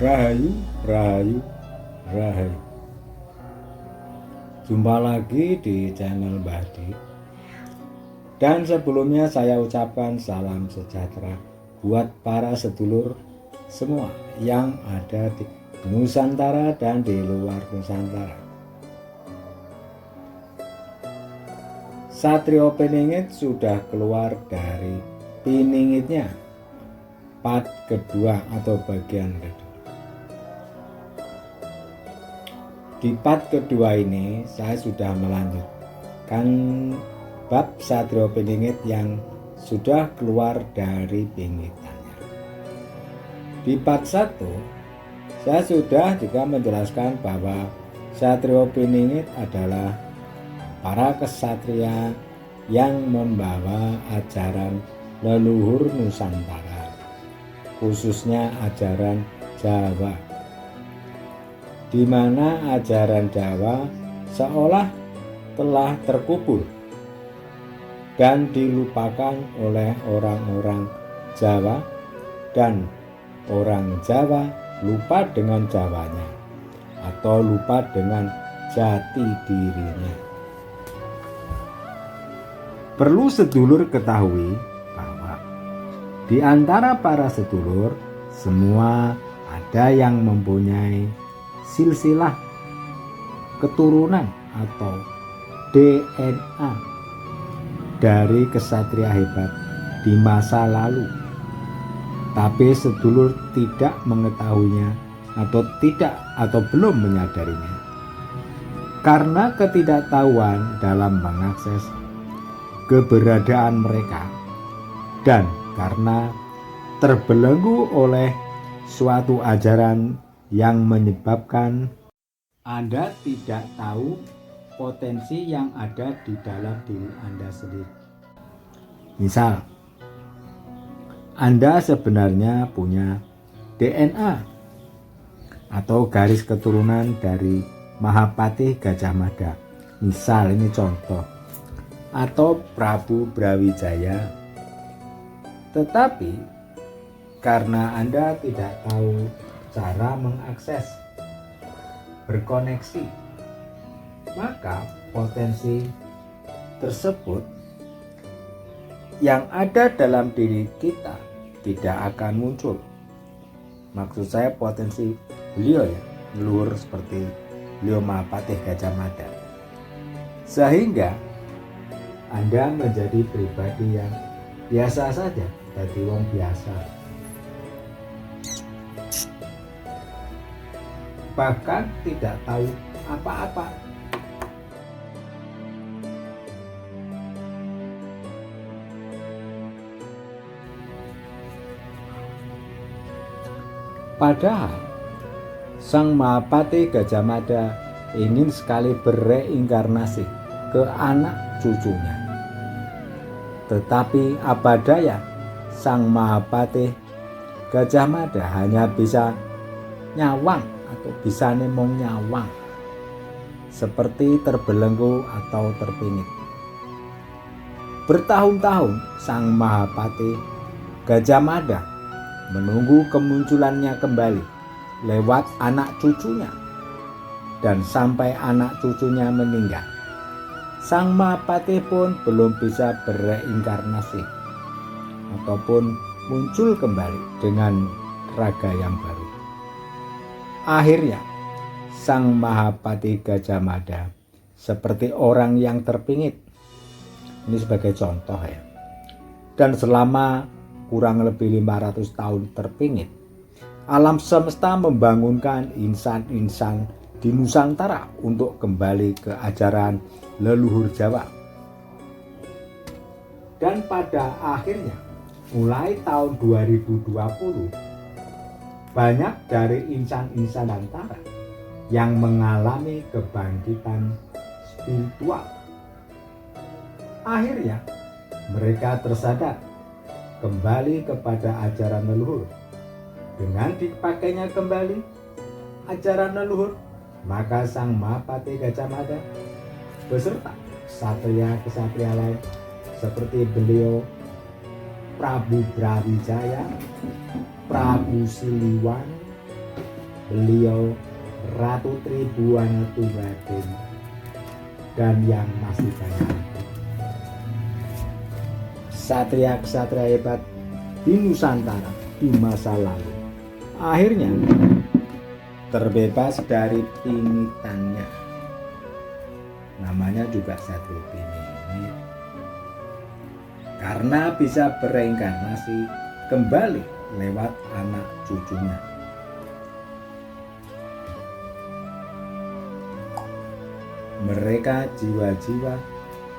Rahayu, Rahayu, Rahayu. Jumpa lagi di channel Mbah Adi. Dan sebelumnya saya ucapkan salam sejahtera buat para sedulur semua yang ada di Nusantara dan di luar Nusantara. Satrio Piningit sudah keluar dari piningitnya, part kedua atau bagian kedua. Di part kedua ini saya sudah melanjutkan bab Satrio Piningit yang sudah keluar dari pingitannya. Di part 1 saya sudah juga menjelaskan bahwa Satrio Piningit adalah para kesatria yang membawa ajaran leluhur Nusantara, khususnya ajaran Jawa, di mana ajaran Jawa seolah telah terkubur dan dilupakan oleh orang-orang Jawa, dan orang Jawa lupa dengan Jawanya atau lupa dengan jati dirinya. Perlu sedulur ketahui bahwa di antara para sedulur semua ada yang mempunyai silsilah keturunan atau DNA dari kesatria hebat di masa lalu, tapi sedulur tidak mengetahuinya atau belum menyadarinya karena ketidaktahuan dalam mengakses keberadaan mereka, dan karena terbelenggu oleh suatu ajaran yang menyebabkan Anda tidak tahu potensi yang ada di dalam diri Anda sendiri. Misal, Anda sebenarnya punya DNA atau garis keturunan dari Mahapatih Gajah Mada, misal ini contoh, atau Prabu Brawijaya. Tetapi karena Anda tidak tahu cara mengakses, berkoneksi, maka potensi tersebut yang ada dalam diri kita tidak akan muncul. Maksud saya potensi beliau ya, leluhur seperti beliau Mahapatih Gajah Mada. Sehingga Anda menjadi pribadi yang biasa saja, jadi wong biasa. Bahkan tidak tahu apa-apa. Padahal Sang Mahapatih Gajah Mada ingin sekali bereinkarnasi ke anak cucunya. Tetapi apa daya, Sang Mahapatih Gajah Mada hanya bisa nyawang atau bisa nemong nyawang, seperti terbelenggu atau terpingit. Bertahun-tahun Sang Mahapatih Gajah Mada menunggu kemunculannya kembali lewat anak cucunya, dan sampai anak cucunya meninggal, Sang Mahapatih pun belum bisa bereinkarnasi ataupun muncul kembali dengan raga yang baru. Akhirnya Sang Mahapatih Gajah Mada seperti orang yang terpingit. Ini sebagai contoh ya. Dan selama kurang lebih 500 tahun terpingit, alam semesta membangunkan insan-insan di Nusantara untuk kembali ke ajaran leluhur Jawa. Dan pada akhirnya mulai tahun 2020, banyak dari insan-insan Nusantara yang mengalami kebangkitan spiritual. Akhirnya mereka tersadar kembali kepada ajaran leluhur. Dengan dipakainya kembali ajaran leluhur, maka Sang Mahapatih Gajah Mada beserta kesatria lain seperti beliau Prabu Brawijaya, Prabu Siliwangi, beliau Ratu Tribuana Raden, dan yang masih banyak satria-satria hebat di Nusantara di masa lalu akhirnya terbebas dari pingitannya. Namanya juga Satrio Piningit, karena bisa bereinkarnasi kembali lewat anak cucunya. Mereka jiwa-jiwa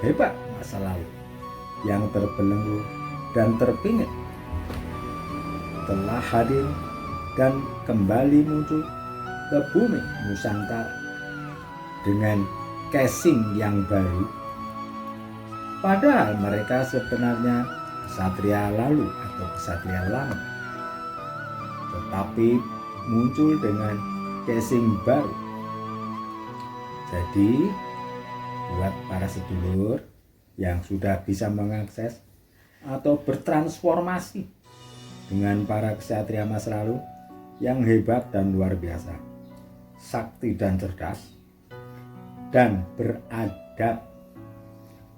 hebat masa lalu yang terbelenggu dan terpingit telah hadir dan kembali muncul ke bumi Nusantara dengan casing yang baru. Padahal mereka sebenarnya kesatria lalu atau kesatria lama, tetapi muncul dengan casing baru. Jadi buat para sedulur yang sudah bisa mengakses atau bertransformasi dengan para kesatria masa lalu yang hebat dan luar biasa, sakti dan cerdas, dan beradab,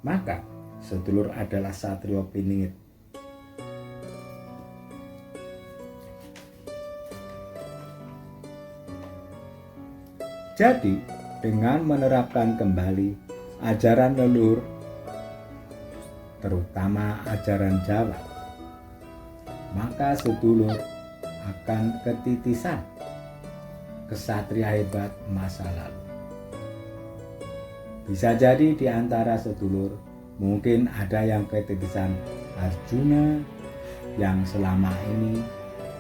maka sedulur adalah Satrio Piningit. Jadi dengan menerapkan kembali ajaran leluhur, terutama ajaran Jawa, maka sedulur akan ketitisan kesatria hebat masa lalu. Bisa jadi di antara sedulur mungkin ada yang ketitisan Arjuna yang selama ini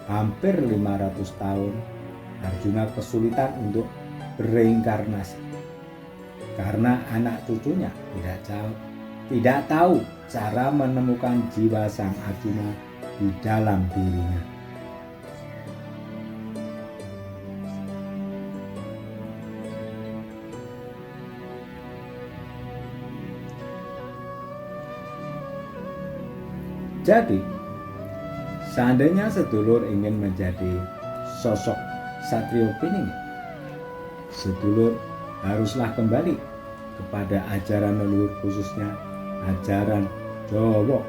hampir 500 tahun Arjuna kesulitan untuk bereinkarnasi karena anak cucunya tidak tahu cara menemukan jiwa sang Arjuna di dalam dirinya. Jadi, seandainya sedulur ingin menjadi sosok Satrio Piningit, sedulur haruslah kembali kepada ajaran leluhur, khususnya ajaran Jawa.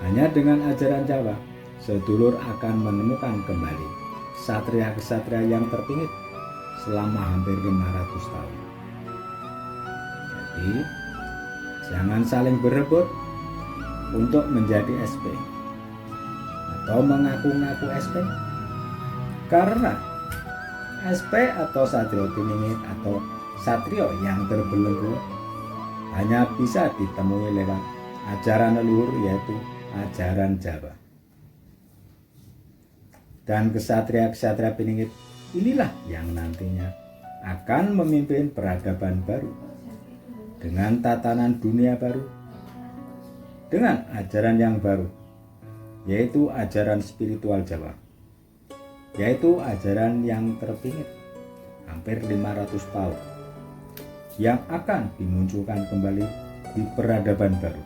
Hanya dengan ajaran Jawa, sedulur akan menemukan kembali satria-kesatria yang terpingit selama hampir 500 tahun. Jadi, jangan saling berebut untuk menjadi SP atau mengaku-ngaku SP, karena SP atau Satrio Piningit atau Satrio yang terbelenggu hanya bisa ditemui lewat ajaran leluhur, yaitu ajaran Jawa. Dan kesatria-kesatria Piningit inilah yang nantinya akan memimpin peradaban baru dengan tatanan dunia baru, dengan ajaran yang baru, yaitu ajaran spiritual Jawa, yaitu ajaran yang terpingit hampir 500 tahun yang akan dimunculkan kembali di peradaban baru.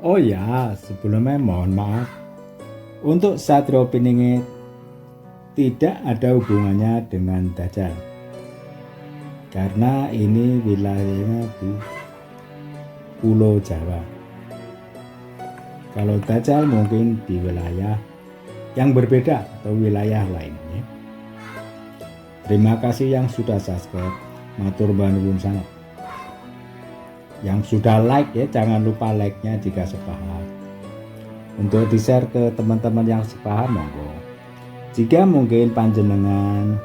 Oh ya, sebelumnya mohon maaf, untuk Satrio Piningit tidak ada hubungannya dengan Dajjal, karena ini wilayahnya di Pulau Jawa. Kalau Dajjal mungkin di wilayah yang berbeda atau wilayah lainnya. Terima kasih yang sudah subscribe, matur nuwun sangat. Yang sudah like ya, jangan lupa like-nya jika sepaham. Untuk di-share ke teman-teman yang sepaham, monggo. Jika mungkin panjenengan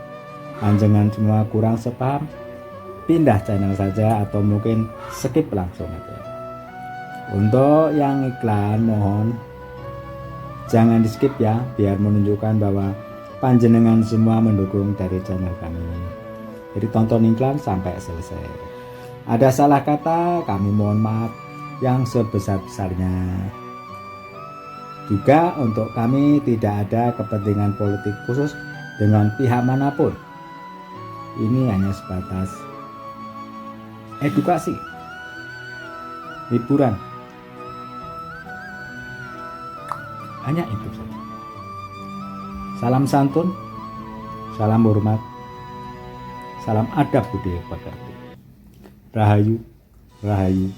semua kurang sepaham, pindah channel saja atau mungkin skip langsung aja. Untuk yang iklan mohon jangan di skip ya, biar menunjukkan bahwa panjenengan semua mendukung dari channel kami. Jadi tonton iklan sampai selesai. Ada salah kata, kami mohon maaf yang sebesar-besarnya. Juga untuk kami tidak ada kepentingan politik khusus dengan pihak manapun. Ini hanya sebatas edukasi, hiburan. Hanya itu saja. Salam santun, salam hormat, salam adab budaya pekerti. Rahayu, rahayu,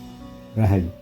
rahayu.